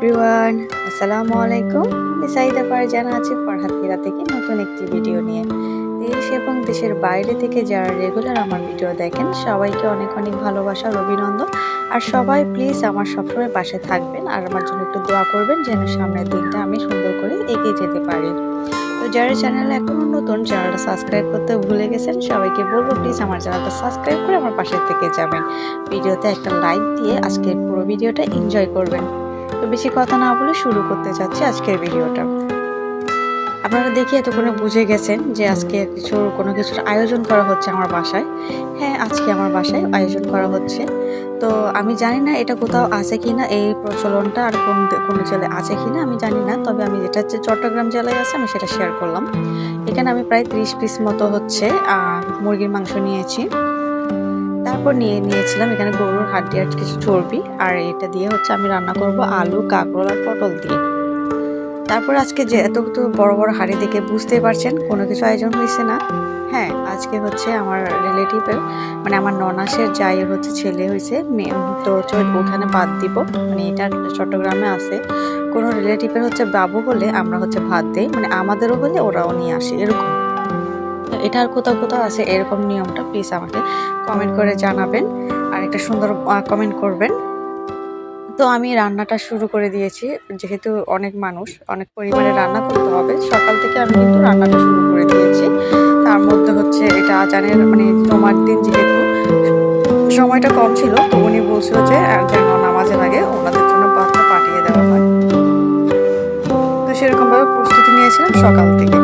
Everyone, আসসালামু আলাইকুম। আমি সাইদা ফারজানা আছি ফরহাদ হীরা থেকে নতুন একটি ভিডিও নিয়ে। দেশ এবং দেশের বাইরে থেকে যারা রেগুলার আমার ভিডিও দেখেন সবাইকে অনেক অনেক ভালোবাসা আর অভিনন্দন। আর সবাই প্লিজ আমার সবসময় পাশে থাকবেন আর আমার জন্য একটু দোয়া করবেন যেন সামনের দিনটা আমি সুন্দর করে এগিয়ে যেতে পারি। তো যারা চ্যানেলে এখনো নতুন, চ্যানেলটা সাবস্ক্রাইব করতে ভুলে গেছেন সবাইকে বলবো প্লিজ আমার চ্যানেলটা সাবস্ক্রাইব করে আমার পাশে থেকে যাবেন। ভিডিওতে একটা লাইক দিয়ে আজকের পুরো ভিডিওটা এনজয় করবেন। তো বেশি কথা না বলে শুরু করতে যাচ্ছি আজকের ভিডিওটা। আপনারা দেখি এতক্ষণে বুঝে গেছেন যে আজকে কোনো কিছুর আয়োজন করা হচ্ছে আমার বাসায়। হ্যাঁ, আজকে আমার বাসায় আয়োজন করা হচ্ছে। তো আমি জানি না এটা কোথাও আছে কিনা, এই প্রচলনটা আর কোনো জেলায় আছে কিনা আমি জানি না। তবে আমি যেটা হচ্ছে চট্টগ্রাম জেলায় আছে আমি সেটা শেয়ার করলাম। এখানে আমি প্রায় 30 পিস মতো হচ্ছে মুরগির মাংস নিয়েছি। তারপর নিয়েছিলাম এখানে গরুর হাড্ডি আর কিছু চর্বি, আর এটা দিয়ে হচ্ছে আমি রান্না করব আলু, কাঁকরোল আর পটল দিয়ে। তারপর আজকে যে এত বড় বড় হাঁড়ি দেখে বুঝতেই পারছেন কোনো কিছু আয়োজন হয়েছে না। হ্যাঁ, আজকে হচ্ছে আমার রিলেটিভের মানে আমার ননাসের জায়ের হচ্ছে ছেলে হয়েছে, তো ওখানে বাদ দিব। মানে এটা চট্টগ্রামে আছে, কোনো রিলেটিভের হচ্ছে বাবু হলে আমরা হচ্ছে ভাত দেই, মানে আমাদেরও হলে ওরাও নিয়ে আসে এরকম। এটা আর কোথাও কোথাও আছে এরকম নিয়মটা, প্লিজ আমাকে কমেন্ট করে জানাবেন আর একটা সুন্দর কমেন্ট করবেন। তো আমি রান্নাটা শুরু করে দিয়েছি, যেহেতু অনেক মানুষ অনেক পরিমাণে রান্না করতে হবে সকাল থেকে আমি কিন্তু রান্নাটা শুরু করে দিয়েছি। তার মধ্যে হচ্ছে এটা আজানের মানে জমার দিন, যেহেতু সময়টা কম ছিল তো উনি বলছিল যে যেন নামাজের আগে ওনাদের জন্য ভাতটা পাঠিয়ে দেওয়া হয়। তো সেরকমভাবে প্রস্তুতি নিয়েছিলাম সকাল থেকে,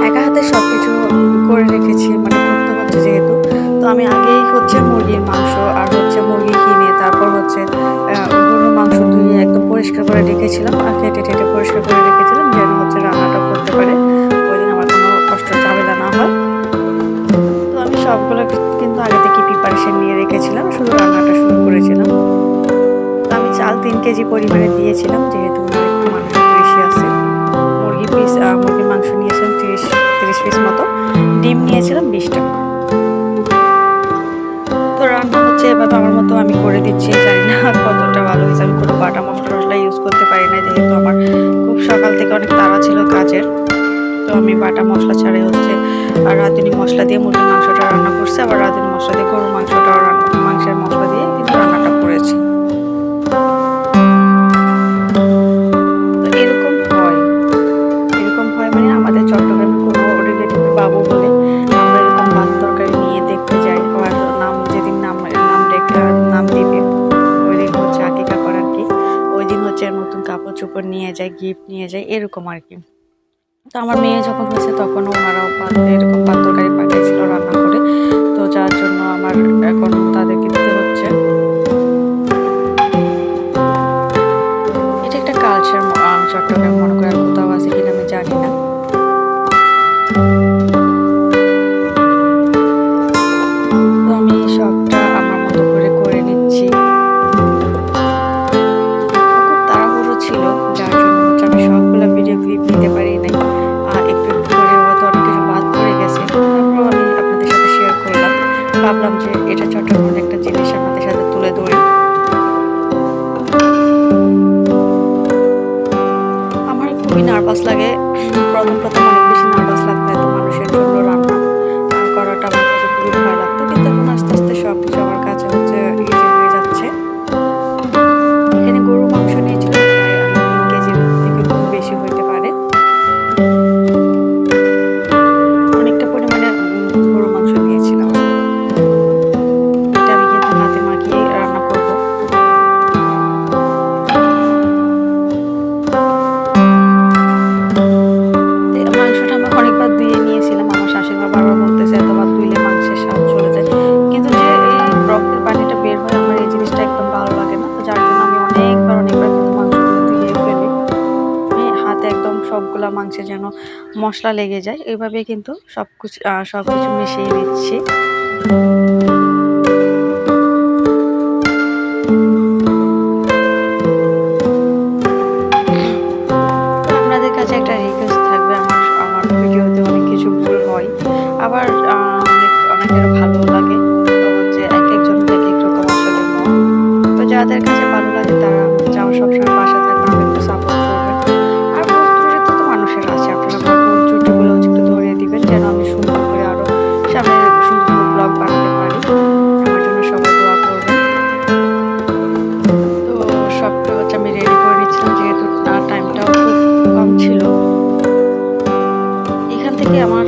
একা হাতে সবকিছু করে রেখেছি, মানে করতে হচ্ছে যেহেতু। তো আমি আগেই হচ্ছে মুরগির মাংস আর হচ্ছে মুরগি কিনে তারপর হচ্ছে গরুর মাংস ধুয়ে একদম পরিষ্কার করে রেখেছিলাম আর কেটে টেটে পরিষ্কার করে রেখেছিলাম যেন হচ্ছে রান্নাটা করতে পারে ওই দিন আমার কোনো কষ্ট ঝামেলা না হয়। তো আমি সবগুলো কিন্তু আগে থেকে প্রিপারেশন নিয়ে রেখেছিলাম, শুধু রান্নাটা শুরু করেছিলাম। তো আমি চাল 3 কেজি পরিমাণে দিয়েছিলাম, যেহেতু একটু মানুষ বেশি আছে। মুরগির মাংস নিয়েছিলাম 30 পিস মতো, ডিম নিয়েছিলাম 20টা। তো রান্না হচ্ছে এভাবে আমার মতো আমি করে দিচ্ছি, জানি না কতটা ভালো হয়েছে। আমি কোনো বাটা মশলা ইউজ করতে পারি না, যেহেতু আমার খুব সকাল থেকে অনেক তাড়া ছিল কাজের। তো আমি বাটা মশলা ছাড়াই হচ্ছে আর রাঁধুনি মশলা দিয়ে মুরগির মাংসটা রান্না করছি, আবার রাঁধুনি মশলা দিয়ে গরুর মাংসের মশলা দিয়ে কিন্তু রান্নাটা করেছি। তো এরকম হয় মানে আমাদের চট্টগ্রামে কোনো রিলেটিভের বাবু হলে আমরা এরকম ভাত তরকারি নিয়ে দেখতে যাই, আর যেদিন নাম দিবে ওই দিন হচ্ছে আকিকা করার কি, ওই দিন হচ্ছে নতুন কাপড় চোপড় নিয়ে যায়, গিফট নিয়ে যায় এরকম আর কি। তো আমার মেয়ে যখন হয়েছে তখন ওনারাও এরকম ভাত তরকারি পাঠিয়েছিল রান্না করে, তো যার জন্য আমার এখন তাদেরকে দিতে হচ্ছে। এটা একটা কালচার, চট্টগ্রাম মনে করে আর কোথাও আছে কিনা আমি জানি না। তো আমি সবটা আমার মতো করে নিচ্ছি। খুব তাড়াহুড়ো ছিল যার জন্য হচ্ছে আমি সবগুলো ভিডিও ক্লিপ নিতে পারি নাই, একটু একটু করে হয়তো অনেক কিছু বাদ পড়ে গেছে। তারপর আমি আপনাদের সাথে শেয়ার করলাম, ভাবলাম যে এটা চট্টগ্রামের একটা জিনিস আপনাদের সাথে তুলে ধরি। আমার খুবই নার্ভাস লাগে, প্রথম অনেক বেশি নার্ভাস লাগতো, এত মানুষের জন্য রান্না করাটা আমার কাছে খুবই ভয় লাগতো, কিন্তু এখন আস্তে আস্তে সব কিছু আমার কাছে হচ্ছে ইজি হয়ে যাচ্ছে। এখানে গরুর মাংস নিয়েছিলাম প্রায় 3 কেজির থেকে খুব বেশি হইতে পারে, অনেকটা পরিমাণে গরুর মাংস নিয়েছিলাম। এটা আমি কিন্তু হাতে মাখিয়ে রান্না করব। মাংসটা আমি অনেকবার ধুয়ে নিয়েছিলাম, আমার শাশুড়িমা বারবার বলতেছে এতবার ধুইলে মাংসের স্বাদ চলে যায়, কিন্তু যে এই রক্তের পানিটা বের হয় আমার এই জিনিসটা একদম ভালো লাগে না। তো যার জন্য আমি অনেকবার কিন্তু মাংসগুলো ধুয়ে ফেলি। আমি হাতে একদম সবগুলা মাংসে যেন মশলা লেগে যায় এইভাবে কিন্তু সবকিছু মিশিয়ে দিচ্ছি। আপনাদের কাছে একটা রিকোয়েস্ট থাকবে, আমার ভিডিওতে অনেক কিছু ভুল হয়, আবার অনেকের ভালো লাগে। তো হচ্ছে এক একজনের এক এক রকম আসলে মন। তো যাদের কাছে ভালো লাগে তারা যাওয়ার থেকে আমার